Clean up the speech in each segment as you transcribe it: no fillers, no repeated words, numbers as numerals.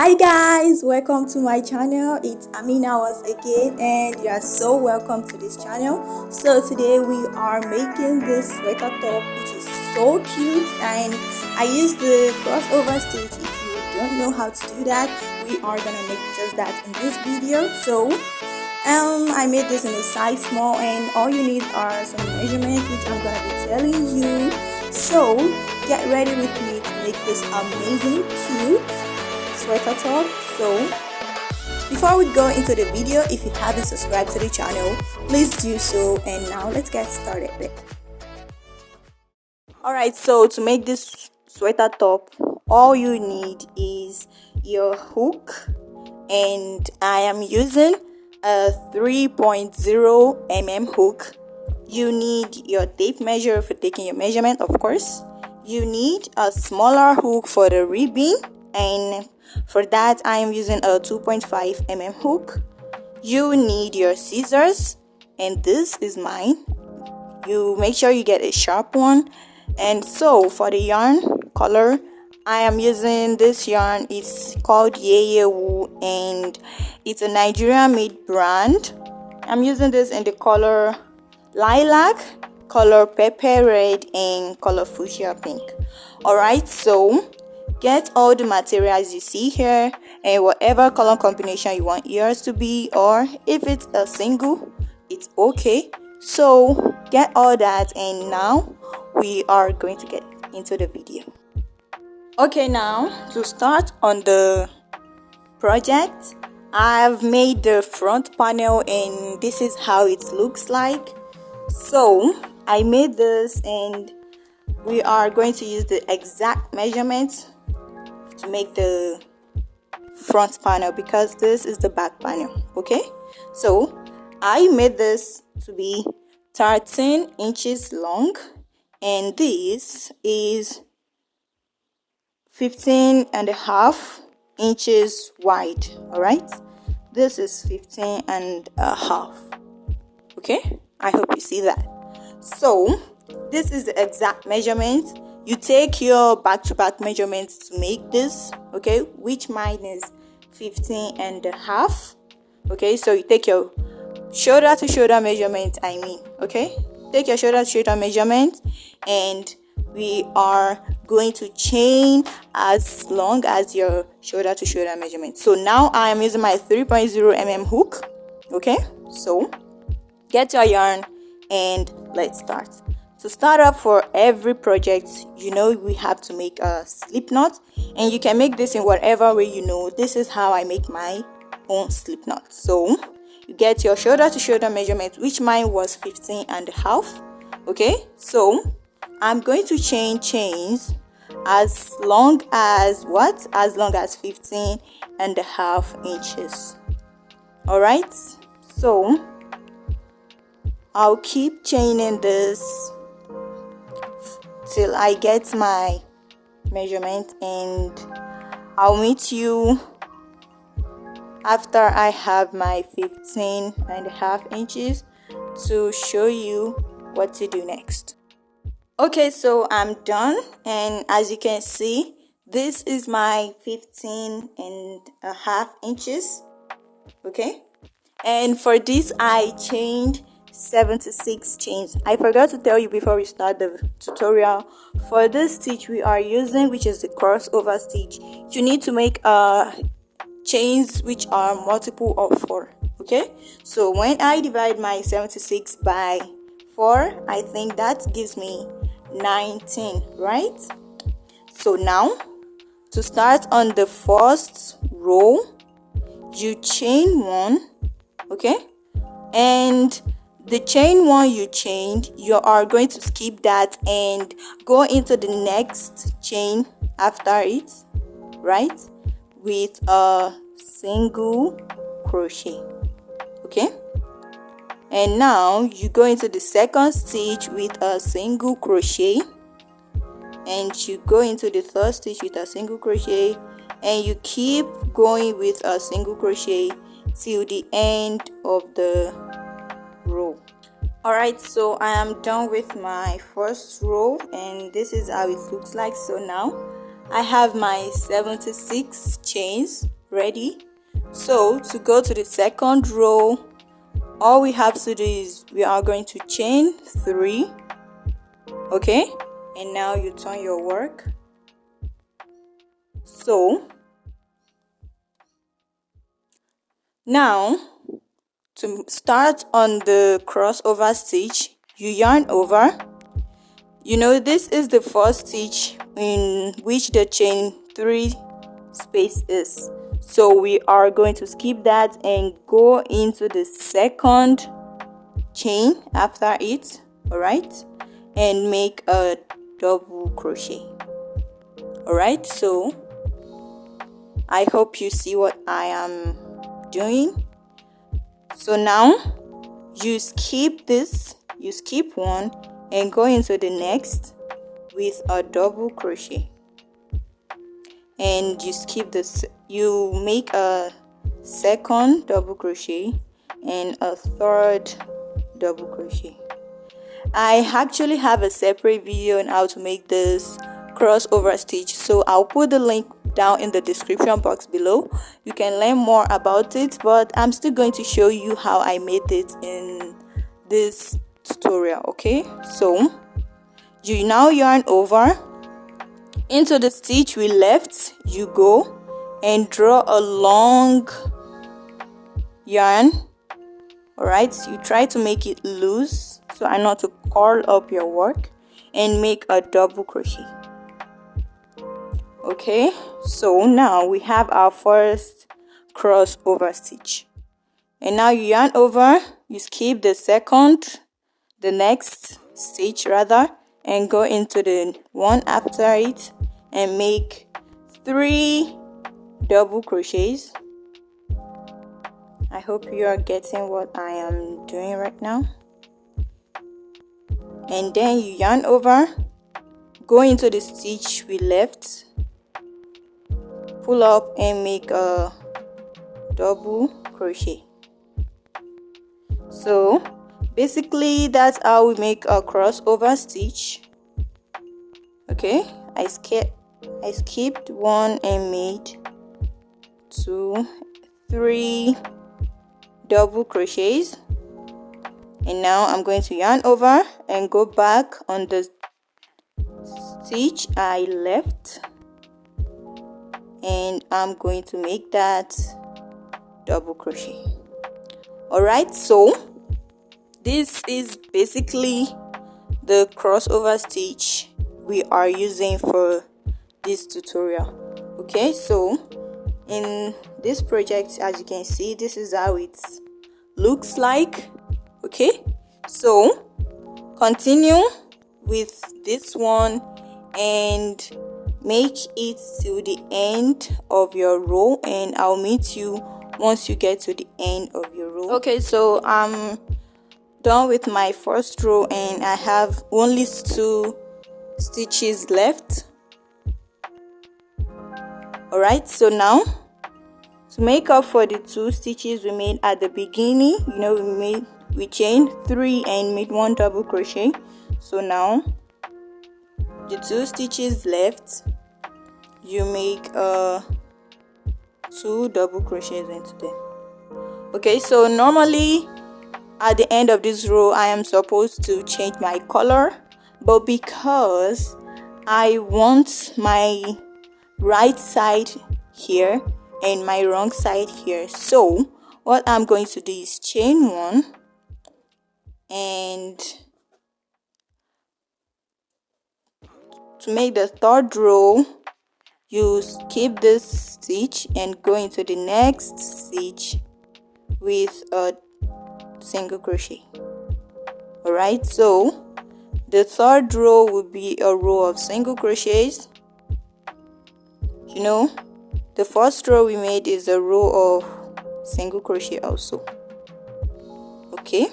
Hi guys, welcome to my channel. It's Ameenah once again, and you are so welcome to this channel. So today we are making this sweater top, which is so cute, and I use the crossover stitch. If you don't know how to do that, we are gonna make just that in this video. So I made this in a size small, and all you need are some measurements, which I'm gonna be telling you. So get ready with me to make this amazing cute sweater top. So before we go into the video, if you haven't subscribed to the channel, please do so, and now let's get started. Alright, so to make this sweater top, all you need is your hook, and I am using a 3.0 mm hook. You need your tape measure for taking your measurement, of course. You need a smaller hook for the ribbon, and for that I am using a 2.5 mm hook. You need your scissors, and this is mine. You make sure you get a sharp one. And so for the yarn color, I am using this yarn. It's called Yeye Wool, and it's a Nigerian made brand. I'm using this in the color lilac, color pepper red, and color fuchsia pink. Alright, so get all the materials you see here, and whatever color combination you want yours to be, or if it's a single, it's okay. So get all that, and now we are going to get into the video. Okay, now to start on the project, I've made the front panel, and this is how it looks like. So I made this, and we are going to use the exact measurements to make the front panel, because this is the back panel. Okay, so I made this to be 13 inches long, and this is 15.5 inches wide. All right, this is 15.5. Okay, I hope you see that. So this is the exact measurement. You take your back-to-back measurements to make this, okay, which mine is 15.5. okay, so you take your shoulder to shoulder measurement, okay, take your shoulder to shoulder measurement, and we are going to chain as long as your shoulder to shoulder measurement. So now I am using my 3.0 mm hook. Okay, so get your yarn and let's start. To start up, for every project, we have to make a slip knot, and you can make this in whatever way. This is how I make my own slip knot. So you get your shoulder to shoulder measurement, which mine was 15.5. okay, so I'm going to chains as long as 15.5 inches. All right, so I'll keep chaining this till I get my measurement, and I'll meet you after I have my 15.5 inches to show you what to do next. Okay, so I'm done, and as you can see, this is my 15.5 inches. Okay, and for this I chained 76 chains. I forgot to tell you before we start the tutorial. For this stitch we are using, which is the crossover stitch, you need to make chains which are multiple of 4. Okay, so when I divide my 76 by 4, I think that gives me 19, right? So now to start on the first row, you chain 1, okay, and the chain 1 you chained, you are going to skip that and go into the next chain after it, right, with a single crochet. Okay, and now you go into the second stitch with a single crochet, and you go into the third stitch with a single crochet, and you keep going with a single crochet till the end of the row. Alright, so I am done with my first row, and this is how it looks like. So now I have my 76 chains ready. So to go to the second row, all we have to do is we are going to chain 3. Okay, and now you turn your work. So now to start on the crossover stitch, you yarn over. You know, this is the first stitch in which the chain 3 space is, so we are going to skip that and go into the second chain after it. All right, and make a double crochet. All right, so I hope you see what I am doing. So now you skip this, you skip one and go into the next with a double crochet, and you skip this, you make a second double crochet and a third double crochet. I actually have a separate video on how to make this crossover stitch, so I'll put the link down in the description box below. You can learn more about it, but I'm still going to show you how I made it in this tutorial. Okay, so you now yarn over into the stitch we left. You go and draw a long yarn. All right, so you try to make it loose so as not to curl up your work, and make a double crochet. Okay, so now we have our first crossover stitch, and now you yarn over, you skip the next stitch rather, and go into the one after it and make 3 double crochets. I hope you are getting what I am doing right now. And then you yarn over, go into the stitch we left, pull up and make a double crochet. So basically that's how we make a crossover stitch. Okay, I skipped one and made 2, 3 double crochets, and now I'm going to yarn over and go back on the stitch I left, and I'm going to make that double crochet. All right, so this is basically the crossover stitch we are using for this tutorial. Okay, so in this project, as you can see, this is how it looks like. Okay, so continue with this one and make it to the end of your row, and I'll meet you once you get to the end of your row. Okay, so I'm done with my first row and I have only 2 stitches left. All right, so now to make up for the 2 stitches we made at the beginning, you know, we chained 3 and made 1 double crochet. So now the 2 stitches left, you make 2 double crochets into them. Okay, so normally at the end of this row I am supposed to change my color, but because I want my right side here and my wrong side here, so what I'm going to do is chain 1, and to make the 3rd row you skip this stitch and go into the next stitch with a single crochet. All right, so the 3rd row will be a row of single crochets. You know, the first row we made is a row of single crochet also. Okay,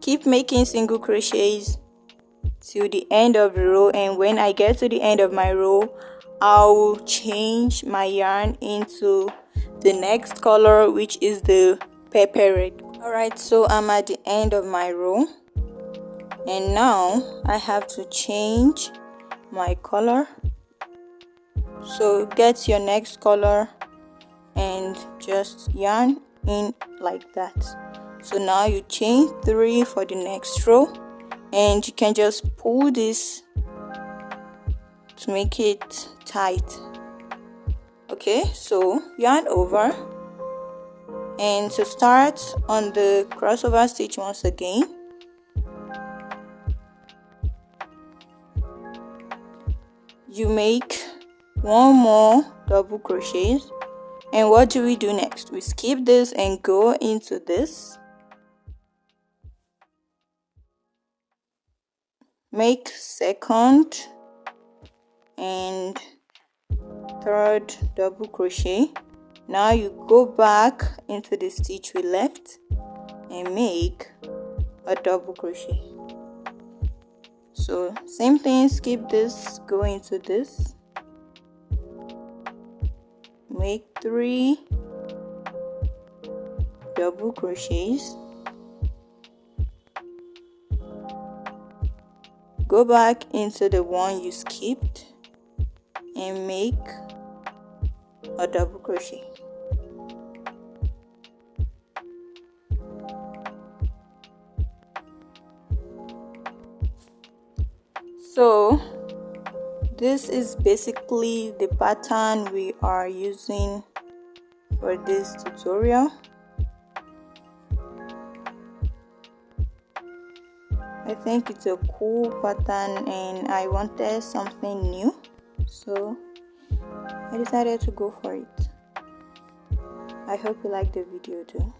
keep making single crochets till the end of the row, and when I get to the end of my row I'll change my yarn into the next color, which is the pepper red. All right, so I'm at the end of my row. And now I have to change my color. So get your next color and just yarn in like that. So now you chain 3 for the next row, and you can just pull this to make it tight. Okay, so yarn over, and to start on the crossover stitch once again, you make 1 more double crochet. And what do we do next? We skip this and go into this, make second and third double crochet. Now you go back into the stitch we left and make a double crochet. So same thing, skip this, go into this, make 3 double crochets, go back into the one you skipped and make a double crochet. So this is basically the pattern we are using for this tutorial. I think it's a cool pattern and I wanted something new, so I decided to go for it. I hope you like the video too.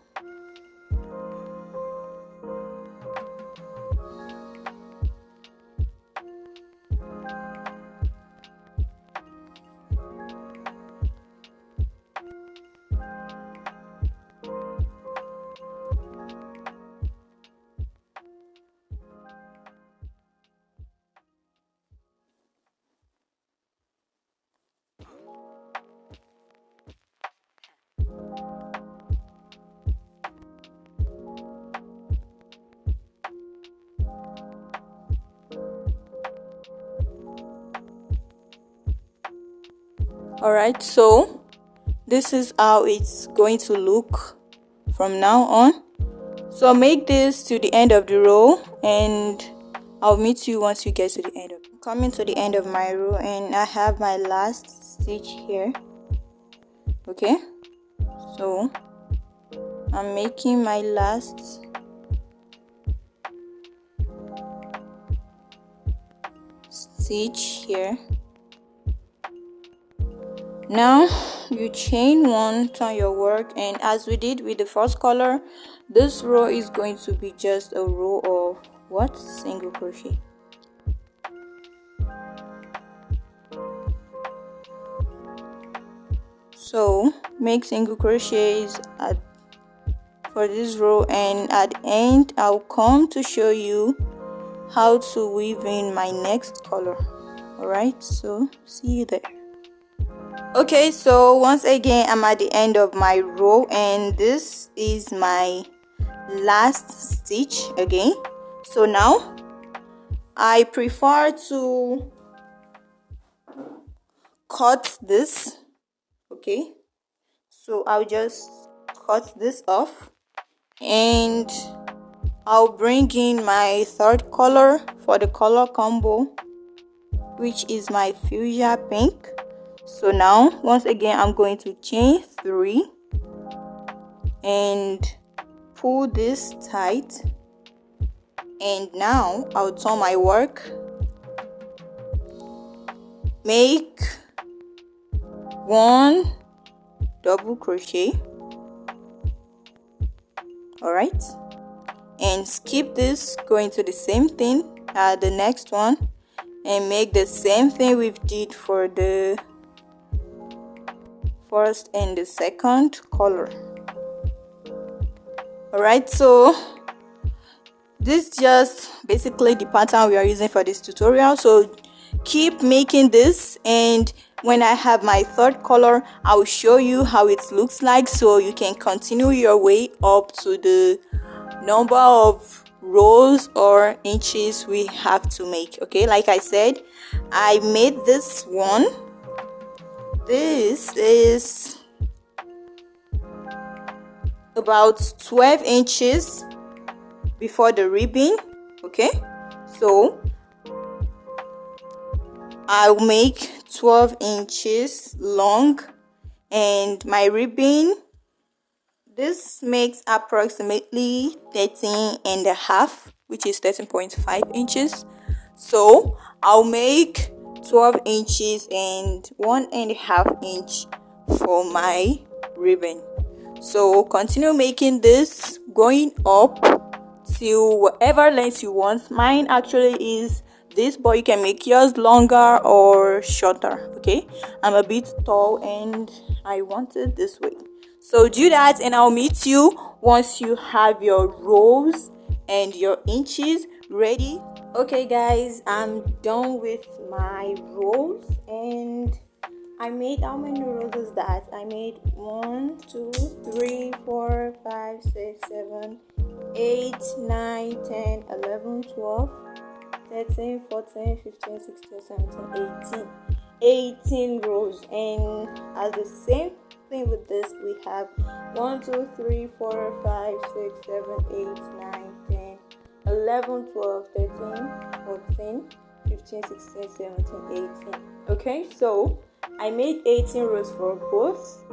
Alright, so this is how it's going to look from now on. So make this to the end of the row and I'll meet you once you get to the end of it. I'm coming to the end of my row and I have my last stitch here. Okay, so I'm making my last stitch here. Now you chain 1, turn your work, and as we did with the first color, this row is going to be just a row of what? Single crochet. So make single crochets for this row, and at the end I'll come to show you how to weave in my next color. Alright, so see you there. Okay, so once again I'm at the end of my row and this is my last stitch again. So now I prefer to cut this. Okay, so I'll just cut this off and I'll bring in my third color for the color combo, which is my fuchsia pink. So now once again I'm going to chain 3 and pull this tight, and now I'll turn my work, make 1 double crochet. Alright, and skip this, go into the same thing, the next one, and make the same thing we did for the first and the second color. Alright, so this is just basically the pattern we are using for this tutorial. So keep making this, and when I have my third color I will show you how it looks like, so you can continue your way up to the number of rows or inches we have to make. Okay, like I said, I made this one. This is about 12 inches before the ribbon. Okay, so I'll make 12 inches long, and my ribbon, this makes approximately 13 and a half, which is 13.5 inches. So I'll make 12 inches and 1.5 inch for my ribbon. So continue making this, going up till whatever length you want. Mine actually is this, but you can make yours longer or shorter. Okay, I'm a bit tall and I want it this way. So do that, and I'll meet you once you have your rows and your inches ready. Okay guys, I'm done with my rows, and I made, how many rows is that? I made 1 2 3 4 5 6 7 8 9 10 11 12 13 14 15 16 17 18 rows. And as the same thing with this, we have 1 2 3 4 5 6 7 8 9 10 11 12 13 14 15 16 17 18. Okay, so I made 18 rows for both,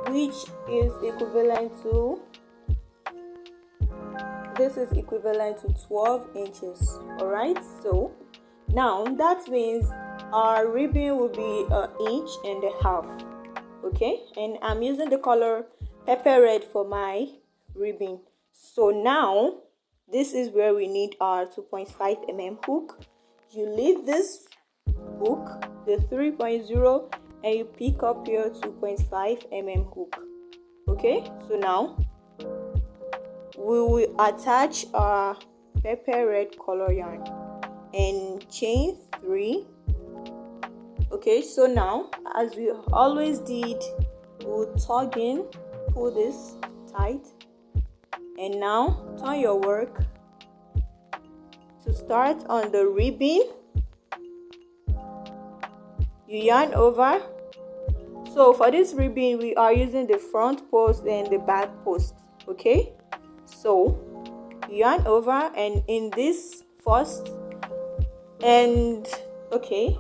which is equivalent to, this is equivalent to 12 inches. Alright, so now that means our ribbon will be 1.5 inches. Okay, and I'm using the color pepper red for my ribbon. So now this is where we need our 2.5 mm hook. You leave this hook, the 3.0, and you pick up your 2.5 mm hook. Okay, so now we will attach our pepper red color yarn and chain 3. Okay, so now, as we always did, we'll tug in, pull this tight, and now turn your work to start on the ribbon. You yarn over. So for this ribbon, we are using the front post and the back post. Okay, so you yarn over, and in this first, and okay,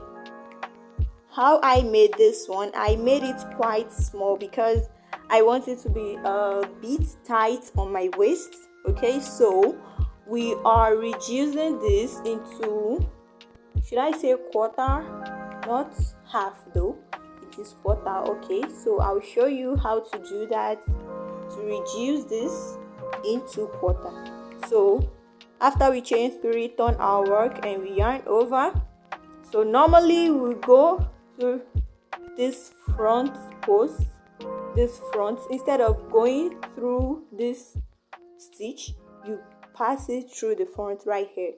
how I made this one, I made it quite small because I want it to be a bit tight on my waist. Okay, so we are reducing this into, should I say quarter, not half though, it is quarter. Okay, so I'll show you how to do that, to reduce this into quarter. So after we chain 3, turn our work and we yarn over. So normally we go through this front post, this front, instead of going through this stitch, you pass it through the front right here.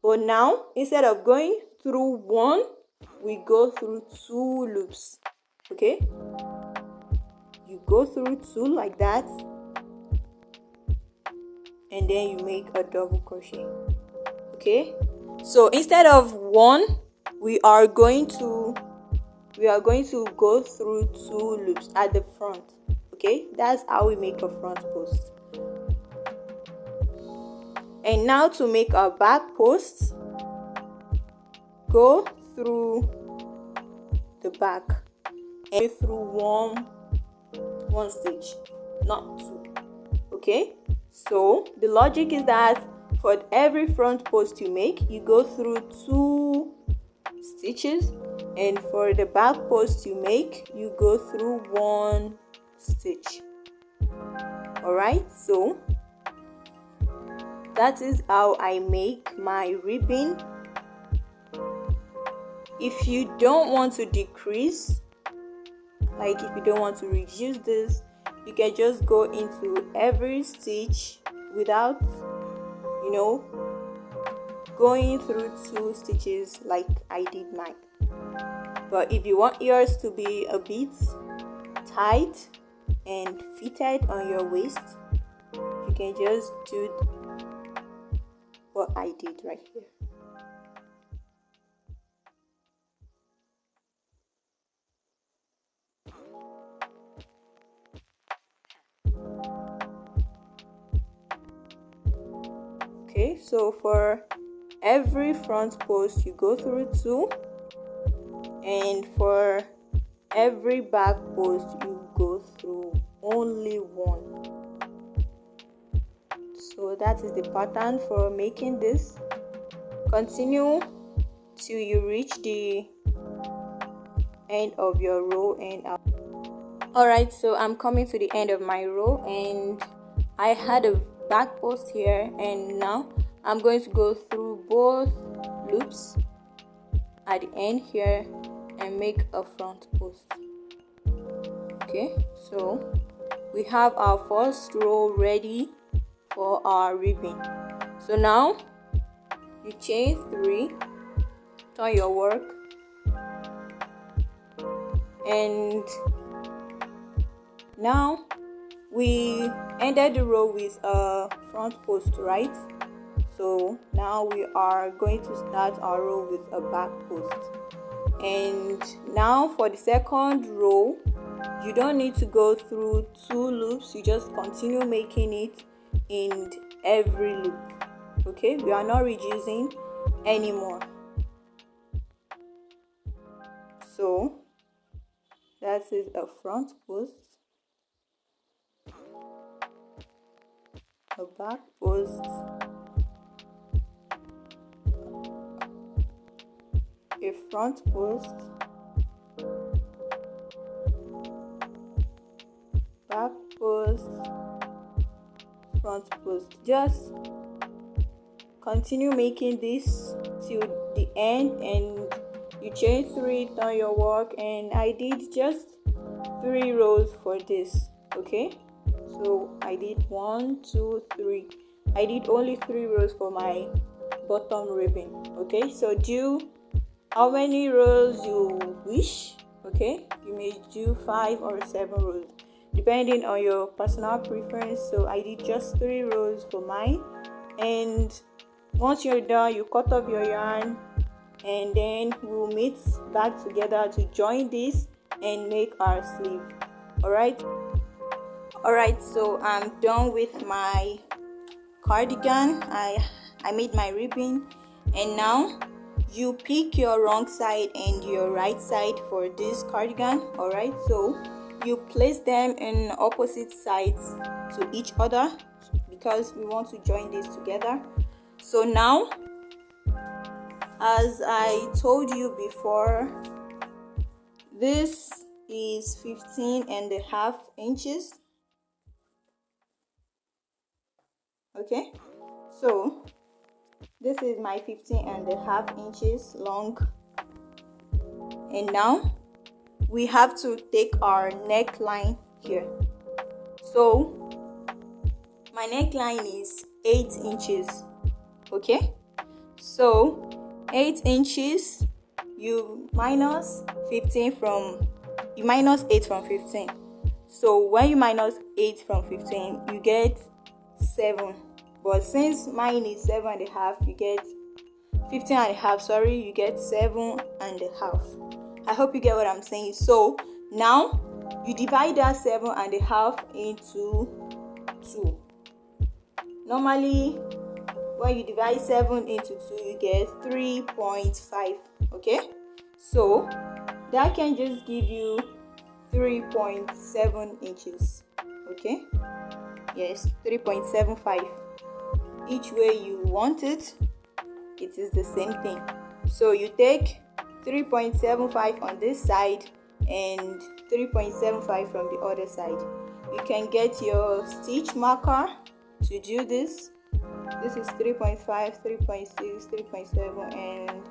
But now, instead of going through one, we go through 2 loops. Okay, you go through 2 like that, and then you make a double crochet. Okay, so instead of 1, we are going to go through 2 loops at the front. Okay, that's how we make a front post. And now to make our back post, go through the back and through one stitch, not 2. Okay, so the logic is that for every front post you make, you go through 2 stitches, and for the back post you make, you go through 1 stitch. Alright, so that is how I make my ribbon. If you don't want to decrease, like if you don't want to reduce this, you can just go into every stitch without, going through 2 stitches like I did mine. But if you want yours to be a bit tight and fitted on your waist, you can just do I did right here. Okay, so for every front post you go through 2, and for every back post you go through only 1. So that is the pattern for making this. Continue till you reach the end of your row and out. Alright, so I'm coming to the end of my row, and I had a back post here, and now I'm going to go through both loops at the end here and make a front post. Okay, so we have our first row ready for our ribbon. So now you chain 3, turn your work, and now we ended the row with a front post, right? So now we are going to start our row with a back post. And now for the second row, you don't need to go through 2 loops, you just continue making it in every loop. Okay, we are not reducing anymore. So that is a front post, a back post, a front post, back post, front post. Just continue making this till the end, and you chain 3, turn your work, and I did just 3 rows for this. Okay, so I did 1, 2, 3. I did only 3 rows for my bottom ribbon. Okay, so do how many rows you wish. Okay, you may do 5 or 7 rows depending on your personal preference. So I did just 3 rows for mine, and once you're done, you cut off your yarn, and then we'll meet back together to join this and make our sleeve. Alright, so I'm done with my cardigan. I made my ribbon, and now you pick your wrong side and your right side for this cardigan. Alright, so you place them in opposite sides to each other because we want to join this together. So now, as I told you before, this is 15.5 inches. Okay, so this is my 15.5 inches long, and now we have to take our neckline here. So my neckline is 8 inches. Okay, so 8 inches, you minus 8 from 15. So when you minus 8 from 15, you get 7. But since mine is 7.5, you get 15.5. Sorry, you get 7.5. I hope you get what I'm saying. So now you divide that 7.5 into 2. Normally, when you divide 7 into 2, you get 3.5. Okay, so that can just give you 3.7 inches. Okay, yes, 3.75. Each way you want it, it is the same thing. So you take 3.75 on this side and 3.75 from the other side. You can get your stitch marker to do this. This is 3.5, 3.6, 3.7, and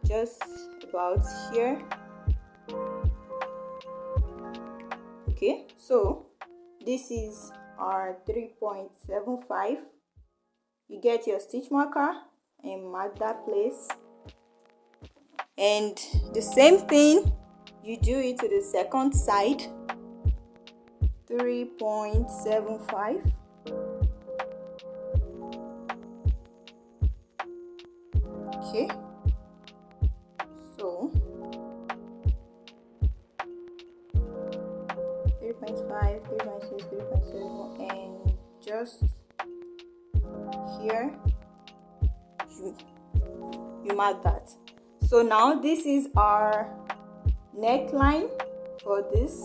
just about here. Okay, so this is our 3.75. You get your stitch marker and mark that place, and the same thing you do it to the second side. 3.75. Okay, so 3.5, 3.6, 3.7, and just here you mark that. So now this is our neckline for this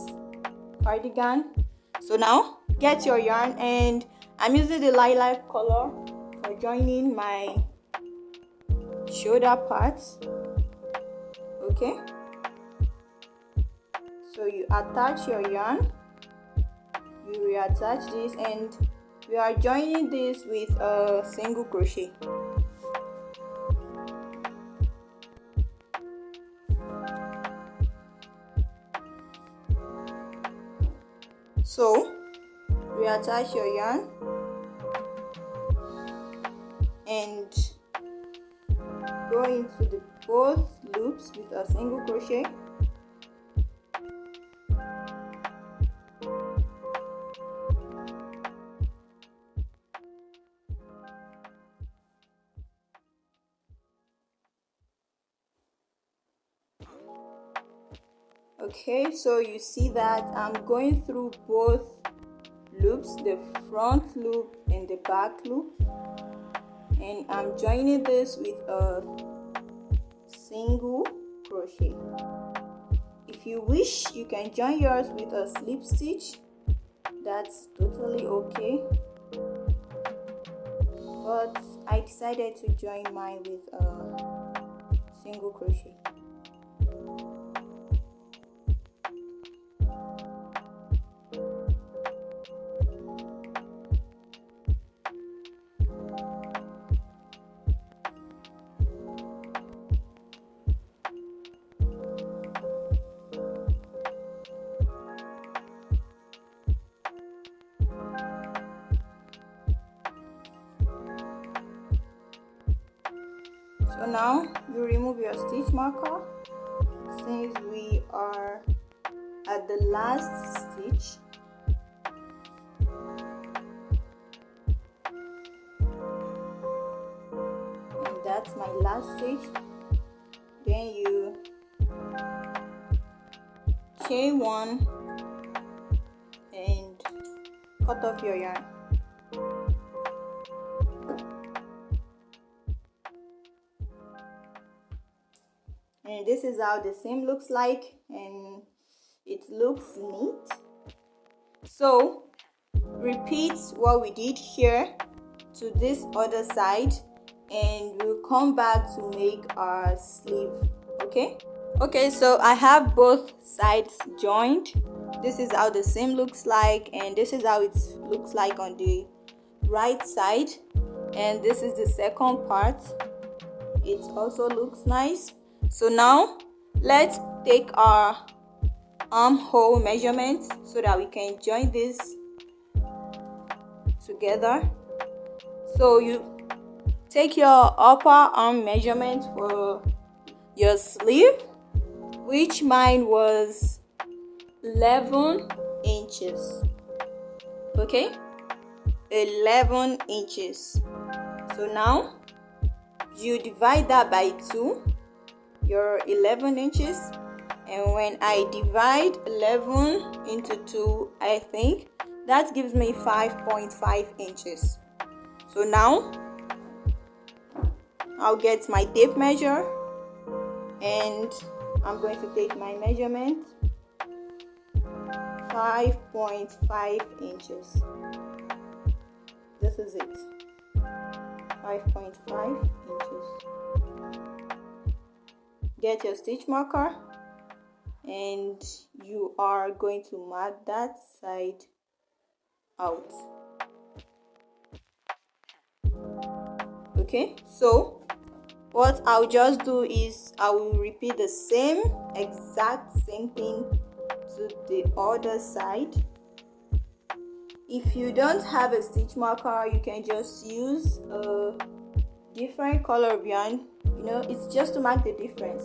cardigan. So now get your yarn, and I'm using the lilac color for joining my shoulder parts. Okay, so you attach your yarn, you reattach this, and we are joining this with a single crochet. So reattach your yarn and go into the both loops with a single crochet. Okay, so you see that I'm going through both loops, the front loop and the back loop, and I'm joining this with a single crochet. If you wish, you can join yours with a slip stitch. That's totally okay, but I decided to join mine with a single crochet. So now you remove your stitch marker, since we are at the last stitch. And that's my last stitch. Then you chain one and cut off your yarn. And this is how the seam looks like, and it looks neat. So repeat what we did here to this other side, and we'll come back to make our sleeve. Okay, so I have both sides joined. This is how the seam looks like, and this is how it looks like on the right side, and this is the second part. It also looks nice. So now let's take our armhole measurements so that we can join this together. So you take your upper arm measurement for your sleeve, which mine was 11 inches. Okay, 11 inches. So now you divide that by 2, your 11 inches, and when I divide 11 into 2, I think that gives me 5.5 inches. So now I'll get my tape measure, and I'm going to take my measurement, 5.5 inches. This is it, 5.5 inches. Get your stitch marker, and you are going to mark that side out. Okay, so what I'll just do is I will repeat the exact same thing to the other side. If you don't have a stitch marker, you can just use a different color of yarn. It's just to mark the difference.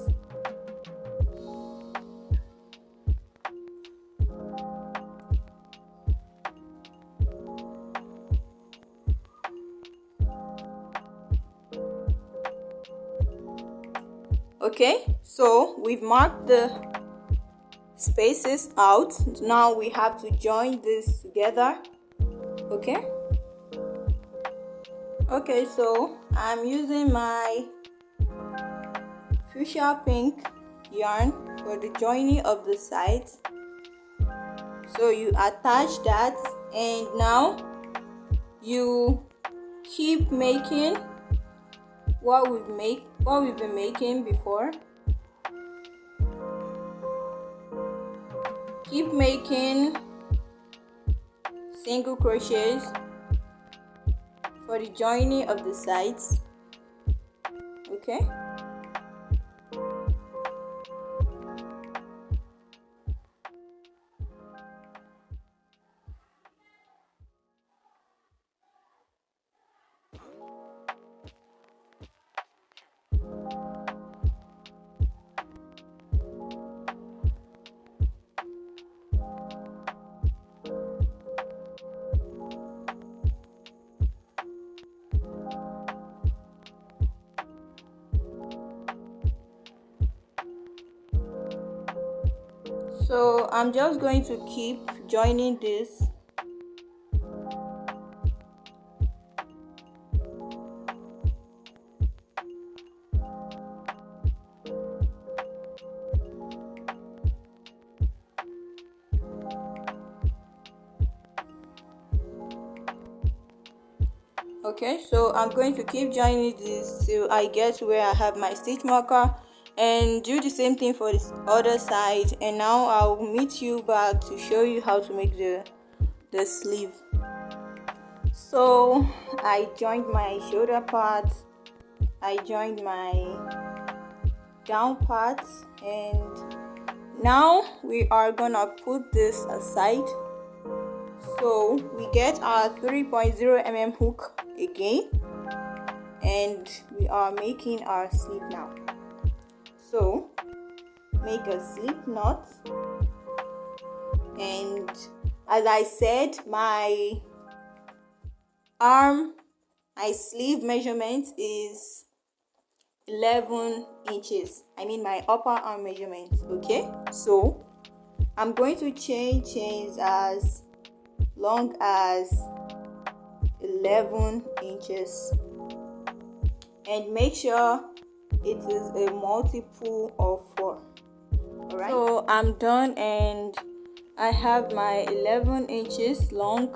Okay, so we've marked the spaces out. Now we have to join this together. Okay, so I'm using my fuchsia pink yarn for the joining of the sides. So you attach that, and now you keep making what we've been making before. Keep making single crochets for the joining of the sides. Okay, so I'm just going to keep joining this. Okay, so I'm going to keep joining this till I get where I have my stitch marker, and do the same thing for this other side. And now I'll meet you back to show you how to make the sleeve. So I joined my shoulder part, I joined my down part, and now we are gonna put this aside. So we get our 3.0 mm hook again, and we are making our slip now. So make a slip knot, and as I said, my sleeve measurement is 11 inches. I mean my upper arm measurement. Okay, so I'm going to chain chains as long as 11 inches, and make sure it is a multiple of 4. All right, so I'm done, and I have my 11 inches long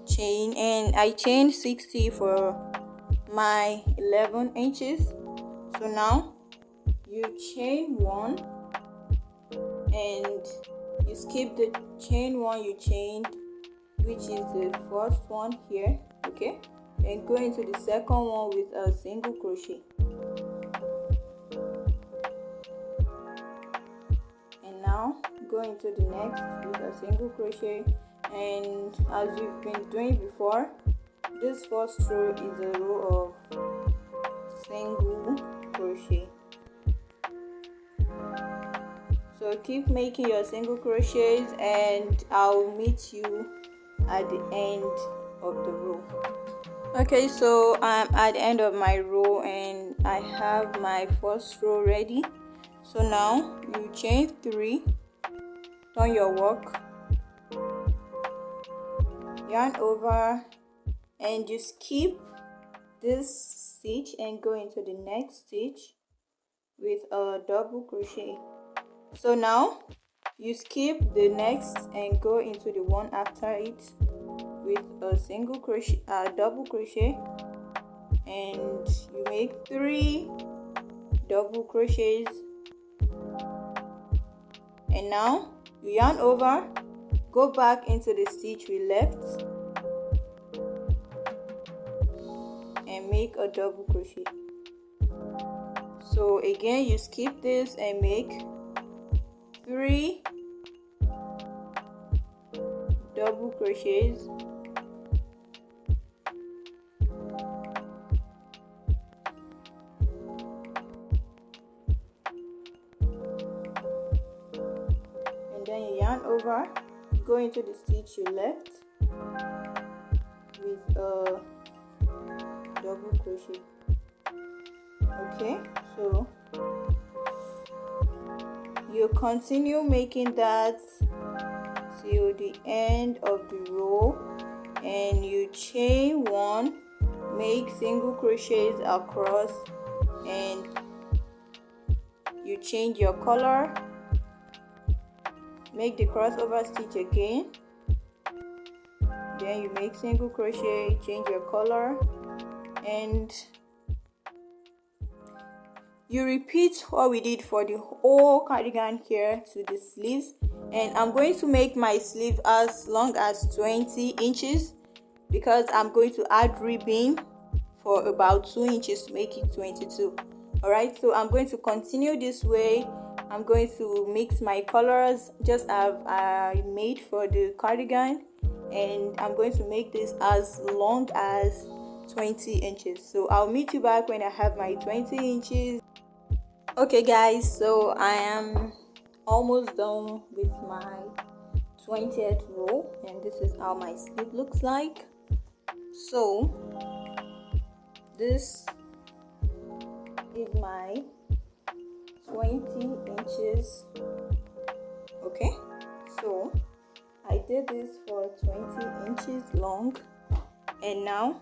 chain, and I chained 60 for my 11 inches. So now you chain 1, and you skip the chain 1 you chained, which is the first one here. Okay, and go into the second one with a single crochet, and now go into the next with a single crochet. And as we've been doing before, this first row is a row of single crochet. So keep making your single crochets, and I'll meet you at the end of the row. Okay, so I'm at the end of my row, and I have my first row ready. So now you chain 3, turn your work, yarn over, and you skip this stitch and go into the next stitch with a double crochet. So now you skip the next and go into the one after it with a single crochet, double crochet, and you make 3 double crochets. And now you yarn over, go back into the stitch we left, and make a double crochet. So again, you skip this and make 3 double crochets, and then you yarn over, go into the stitch you left with a double crochet. Okay, so you continue making that till the end of the row, and you chain one, make single crochets across, and you change your color, make the crossover stitch again, then you make single crochet, change your color, and you repeat what we did for the whole cardigan here to the sleeves. And I'm going to make my sleeve as long as 20 inches because I'm going to add ribbing for about 2 inches to make it 22. Alright, so I'm going to continue this way. I'm going to mix my colors just as I made for the cardigan, and I'm going to make this as long as 20 inches. So I'll meet you back when I have my 20 inches. Okay guys, so I am almost done with my 20th row, and this is how my sleeve looks like. So this is my 20 inches. Okay, so I did this for 20 inches long, and now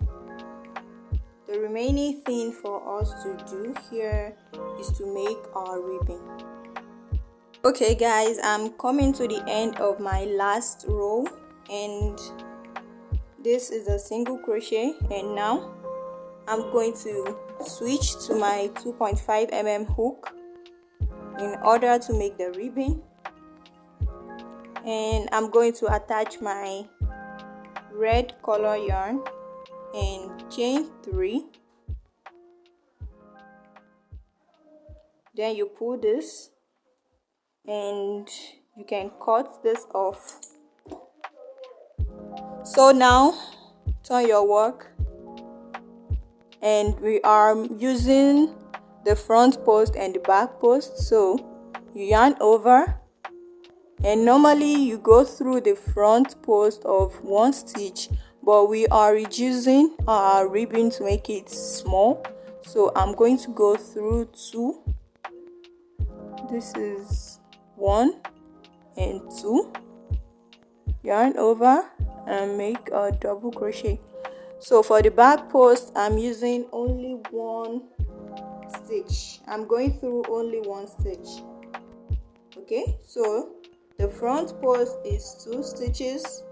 the remaining thing for us to do here is to make our ribbon. Okay guys, I'm coming to the end of my last row, and this is a single crochet, and now I'm going to switch to my 2.5 mm hook in order to make the ribbon, and I'm going to attach my red color yarn and chain 3. Then you pull this and you can cut this off. So now turn your work, and we are using the front post and the back post. So you yarn over, and normally you go through the front post of 1 stitch, but we are reducing our ribbon to make it small, so I'm going to go through 2. This is 1 and 2, yarn over and make a double crochet. So for the back post, I'm using only 1 stitch. I'm going through only 1 stitch. Okay, so the front post is 2 stitches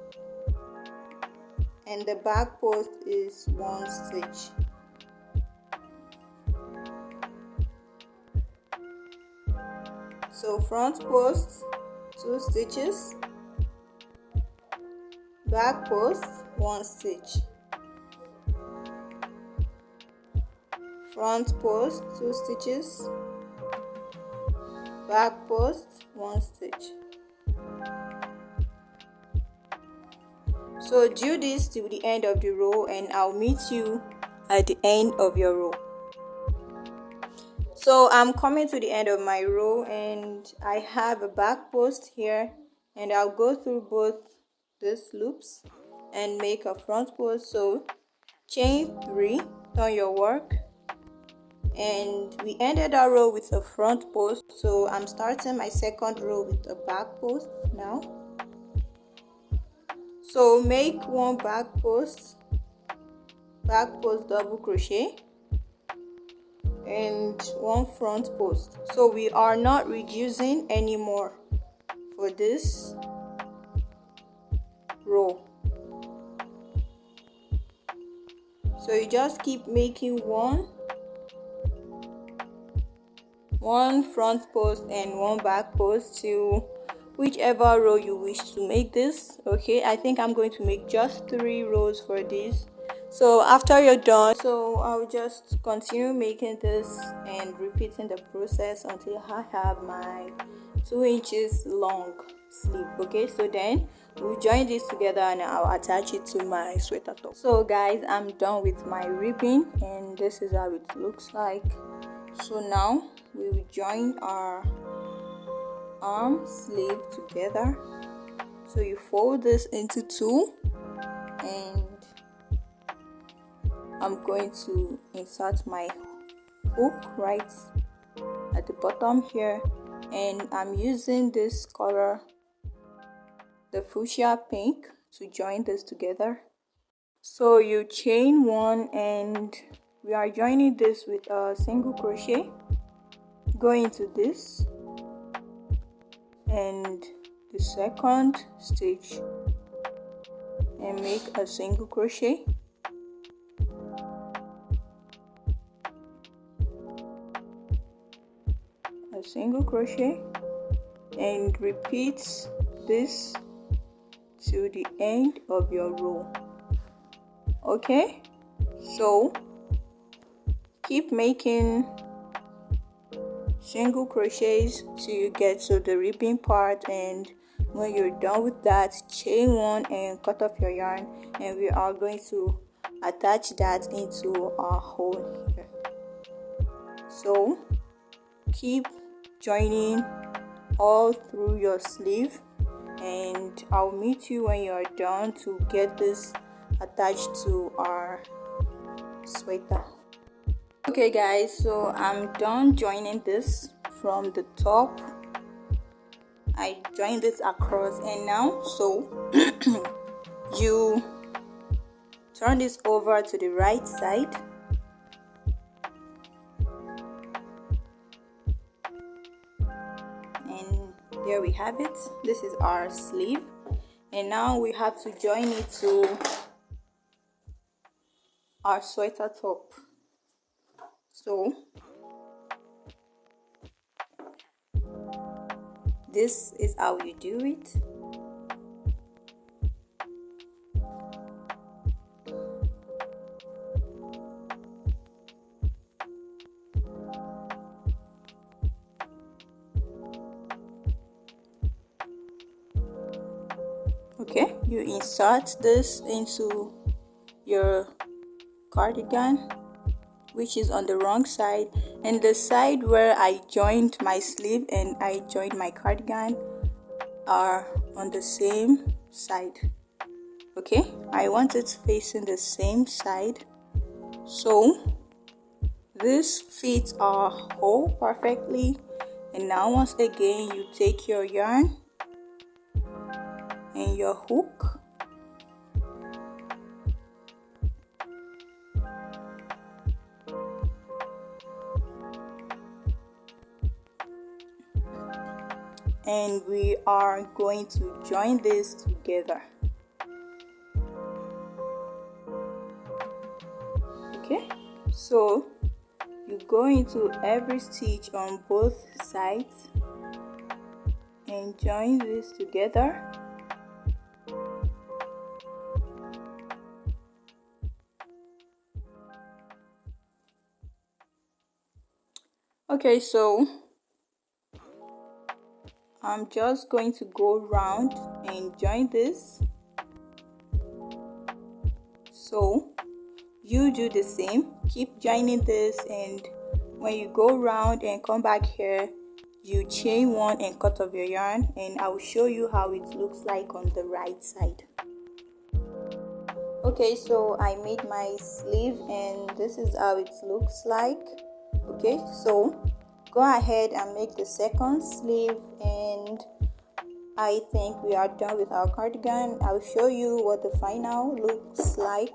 and the back post is 1 stitch. So front post 2 stitches, back post 1 stitch, front post 2 stitches, back post 1 stitch. So do this till the end of the row, and I'll meet you at the end of your row. So I'm coming to the end of my row, and I have a back post here, and I'll go through both these loops and make a front post. So chain 3, turn your work, and we ended our row with a front post, so I'm starting my second row with a back post now. So make 1 back post double crochet, and 1 front post. So we are not reducing anymore for this row. So you just keep making 1 front post and 1 back post till whichever row you wish to make this. Okay, I think I'm going to make just 3 rows for this. So after you're done, so I'll just continue making this and repeating the process until I have my 2 inches long sleeve. Okay, so then we'll join this together and I'll attach it to my sweater top. So guys, I'm done with my ribbon, and this is how it looks like. So now we will join our arm sleeve together. So you fold this into 2, and I'm going to insert my hook right at the bottom here, and I'm using this color, the fuchsia pink, to join this together. So you chain one and we are joining this with a single crochet. Go into this and the second stitch and make a single crochet. A single crochet and repeat this to the end of your row. Okay, so keep making single crochets till you get to the ribbon part, and when you're done with that, chain one and cut off your yarn, and we are going to attach that into our hole here. So keep joining all through your sleeve, and I'll meet you when you're done to get this attached to our sweater. Okay guys, so I'm done joining this from the top. I joined this across, and now so you turn this over to the right side, and there we have it. This is our sleeve, and now we have to join it to our sweater top. So this is how you do it. Okay, you insert this into your cardigan, which is on the wrong side, and the side where I joined my sleeve and I joined my cardigan are on the same side. Okay, I want it facing the same side, so this fits our hole perfectly. And now once again, you take your yarn and your hook, and we are going to join this together. Okay, so you go into every stitch on both sides and join this together. Okay, so I'm just going to go round and join this. So you do the same, keep joining this, and when you go round and come back here, you chain one and cut off your yarn, and I will show you how it looks like on the right side. Okay, so I made my sleeve and this is how it looks like. Okay, so go ahead and make the second sleeve, and I think we are done with our cardigan. I'll show you what the final looks like,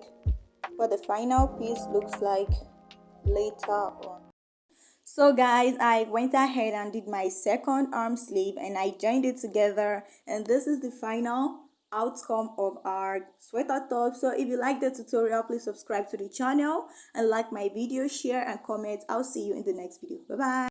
what the final piece looks like later on. So guys, I went ahead and did my second arm sleeve and I joined it together, and this is the final outcome of our sweater top. So if you like the tutorial, please subscribe to the channel and like my video, share and comment. I'll see you in the next video. Bye bye.